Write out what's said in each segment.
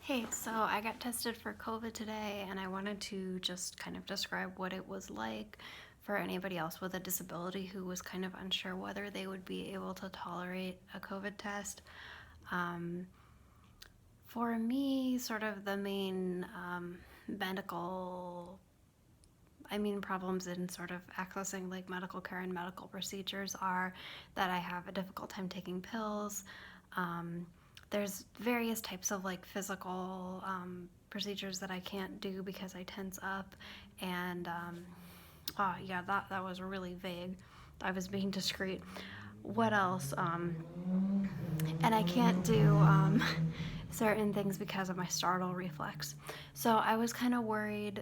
Hey, so I got tested for COVID today, and I wanted to just kind of describe what it was like for anybody else with a disability who was kind of unsure whether they would be able to tolerate a COVID test. Um, for me, sort of the main medical problems in sort of accessing like medical care and medical procedures are that I have a difficult time taking pills. Um, there's various types of like physical procedures that I can't do because I tense up, and oh yeah, that was really vague. I was being discreet. What else? And I can't do certain things because of my startle reflex. So I was kind of worried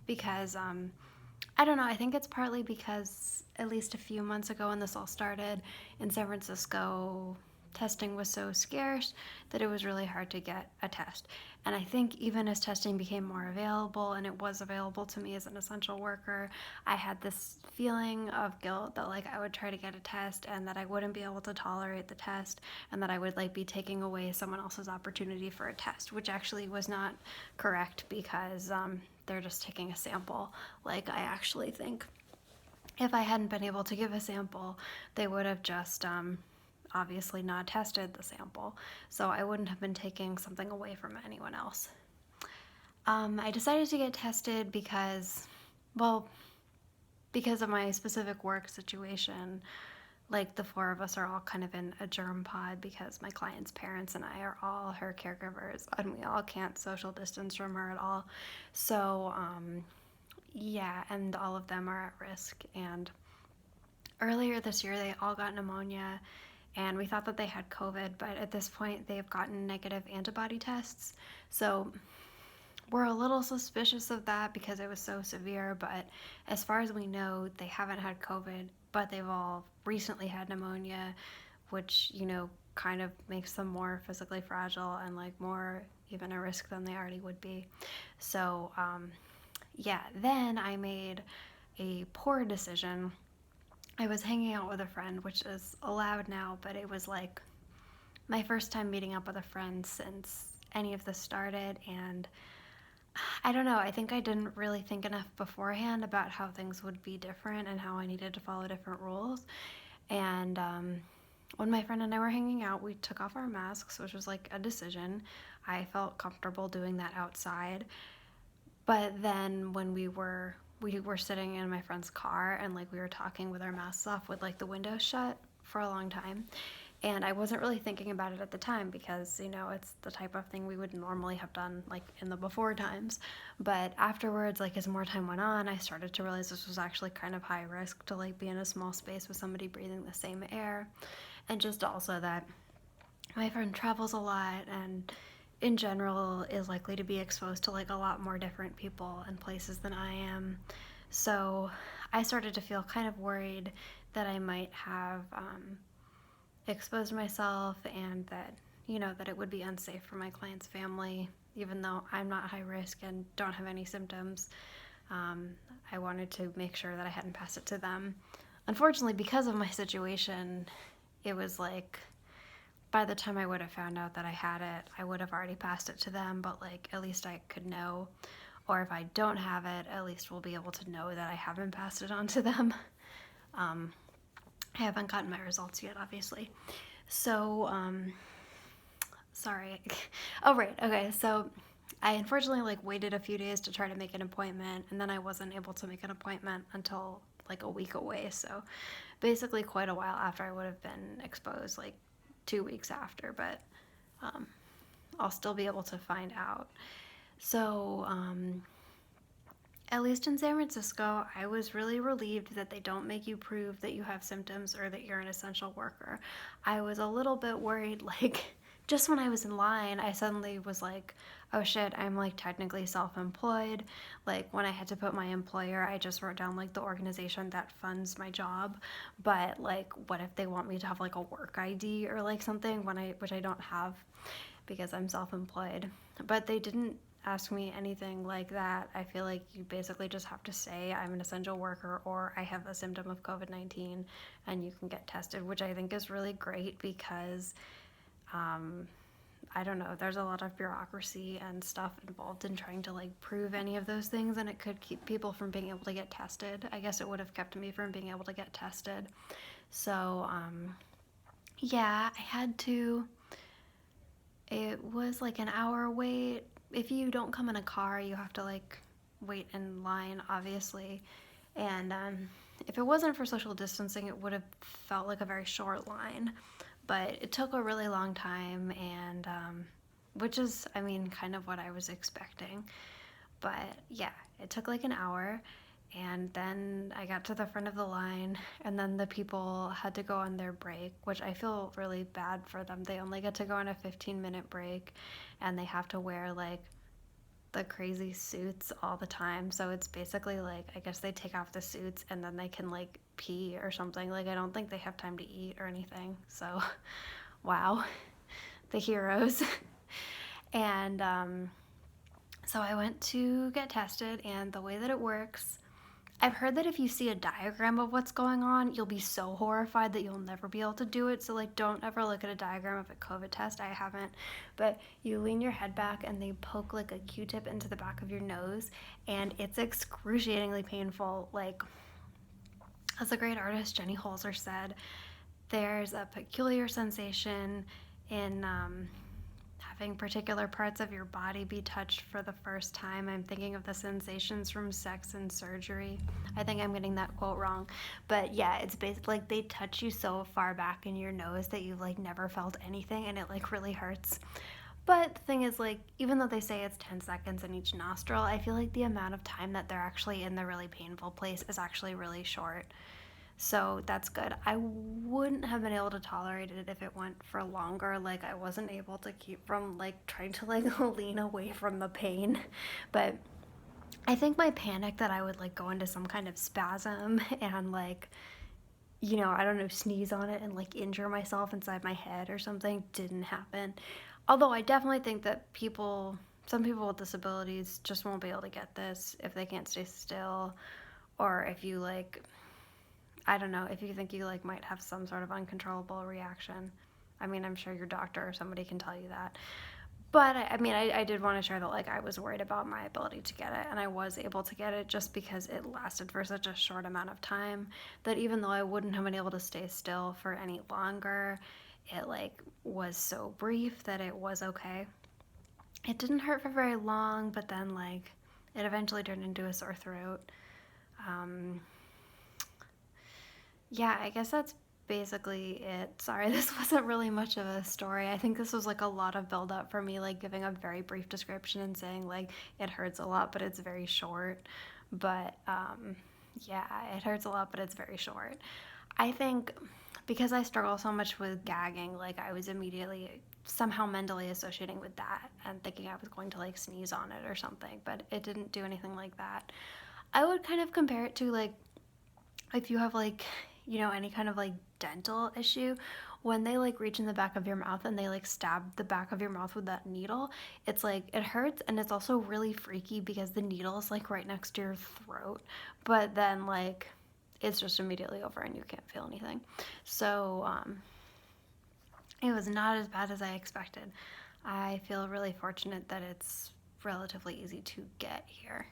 because I don't know. I think it's partly because at least a few months ago when this all started in San Francisco, testing was so scarce that it was really hard to get a test. And I think even as testing became more available and it was available to me as an essential worker, I had this feeling of guilt that like I would try to get a test and that I wouldn't be able to tolerate the test and that I would like be taking away someone else's opportunity for a test, which actually was not correct because they're just taking a sample. Like, I actually think if I hadn't been able to give a sample, they would have just obviously not tested the sample. So I wouldn't have been taking something away from anyone else. I decided to get tested well, because of my specific work situation. Like, the four of us are all kind of in a germ pod because my client's parents and I are all her caregivers, and we all can't social distance from her at all. So, yeah, and all of them are at risk. And earlier this year, they all got pneumonia, and we thought that they had COVID, but at this point, they've gotten negative antibody tests. So, we're a little suspicious of that because it was so severe, but as far as we know, they haven't had COVID, but they've all recently had pneumonia, which, kind of makes them more physically fragile and like more even a risk than they already would be. So, yeah, then I made a poor decision. I was hanging out with a friend, which is allowed now, but it was like my first time meeting up with a friend since any of this started, and I don't know, I think I didn't really think enough beforehand about how things would be different and how I needed to follow different rules. And when my friend and I were hanging out, we took off our masks, which was like a decision. I felt comfortable doing that outside. But then when we were sitting in my friend's car and like we were talking with our masks off with like the windows shut for a long time. And I wasn't really thinking about it at the time because, it's the type of thing we would normally have done like in the before times. But afterwards, like as more time went on, I started to realize this was actually kind of high risk to like be in a small space with somebody breathing the same air. And just also that my friend travels a lot and in general is likely to be exposed to like a lot more different people and places than I am. So I started to feel kind of worried that I might have exposed myself and that it would be unsafe for my client's family, even though I'm not high risk and don't have any symptoms. Um, I wanted to make sure that I hadn't passed it to them. Unfortunately, because of my situation, it was like by the time I would have found out that I had it, I would have already passed it to them, but like at least I could know. Or if I don't have it, at least we'll be able to know that I haven't passed it on to them. Um, I haven't gotten my results yet, obviously. So, sorry. Oh, right. Okay. So, I unfortunately like waited a few days to try to make an appointment, and then I wasn't able to make an appointment until like a week away. So, basically, quite a while after I would have been exposed, like 2 weeks after. But um, I'll still be able to find out. So, at least in San Francisco, I was really relieved that they don't make you prove that you have symptoms or that you're an essential worker. I was a little bit worried, like, just when I was in line, I suddenly was like, oh shit, I'm like technically self employed. Like, when I had to put my employer, I just wrote down like the organization that funds my job. But, like, what if they want me to have like a work ID or like something which I don't have because I'm self employed? But they didn't ask me anything like that. I feel like you basically just have to say I'm an essential worker or I have a symptom of COVID-19 and you can get tested, which I think is really great because I don't know, there's a lot of bureaucracy and stuff involved in trying to like prove any of those things, and it could keep people from being able to get tested. I guess it would have kept me from being able to get tested. So, yeah, I had to. It was like an hour wait. If you don't come in a car, you have to like wait in line, obviously. And if it wasn't for social distancing, it would have felt like a very short line. But it took a really long time, and which is, I mean, kind of what I was expecting. But yeah, it took like an hour, and then I got to the front of the line, and then the people had to go on their break, which I feel really bad for them. They only get to go on a 15-minute break, and they have to wear like the crazy suits all the time. So it's basically like, I guess they take off the suits and then they can like pee or something. Like, I don't think they have time to eat or anything. So, wow, the heroes. And so I went to get tested, and the way that it works, I've heard that if you see a diagram of what's going on, you'll be so horrified that you'll never be able to do it. So, like, don't ever look at a diagram of a COVID test. I haven't. But you lean your head back and they poke like a Q-tip into the back of your nose, and it's excruciatingly painful. Like, as the great artist Jenny Holzer said, there's a peculiar sensation in having particular parts of your body be touched for the first time. I'm thinking of the sensations from Sex and Surgery. I think I'm getting that quote wrong. But yeah, it's basically like they touch you so far back in your nose that you've like never felt anything, and it like really hurts. But the thing is, like, even though they say it's 10 seconds in each nostril, I feel like the amount of time that they're actually in the really painful place is actually really short. So that's good. I wouldn't have been able to tolerate it if it went for longer. Like, I wasn't able to keep from like trying to like lean away from the pain. But I think my panic that I would like go into some kind of spasm and like, I don't know, sneeze on it and like injure myself inside my head or something didn't happen. Although I definitely think that some people with disabilities just won't be able to get this if they can't stay still, or if you like, I don't know, if you think you like might have some sort of uncontrollable reaction. I mean, I'm sure your doctor or somebody can tell you that. But I mean, I did want to share that like I was worried about my ability to get it, and I was able to get it just because it lasted for such a short amount of time that even though I wouldn't have been able to stay still for any longer, it like was so brief that it was okay. It didn't hurt for very long, but then like it eventually turned into a sore throat. Um, yeah, I guess that's basically it. Sorry, this wasn't really much of a story. I think this was like a lot of build up for me, like giving a very brief description and saying like it hurts a lot, but it's very short. But yeah, it hurts a lot, but it's very short. I think because I struggle so much with gagging, like I was immediately somehow mentally associating with that and thinking I was going to like sneeze on it or something, but it didn't do anything like that. I would kind of compare it to like if you have like, any kind of like dental issue, when they like reach in the back of your mouth and they like stab the back of your mouth with that needle, it's like it hurts, and it's also really freaky because the needle is like right next to your throat, but then like it's just immediately over and you can't feel anything. So it was not as bad as I expected. I feel really fortunate that it's relatively easy to get here.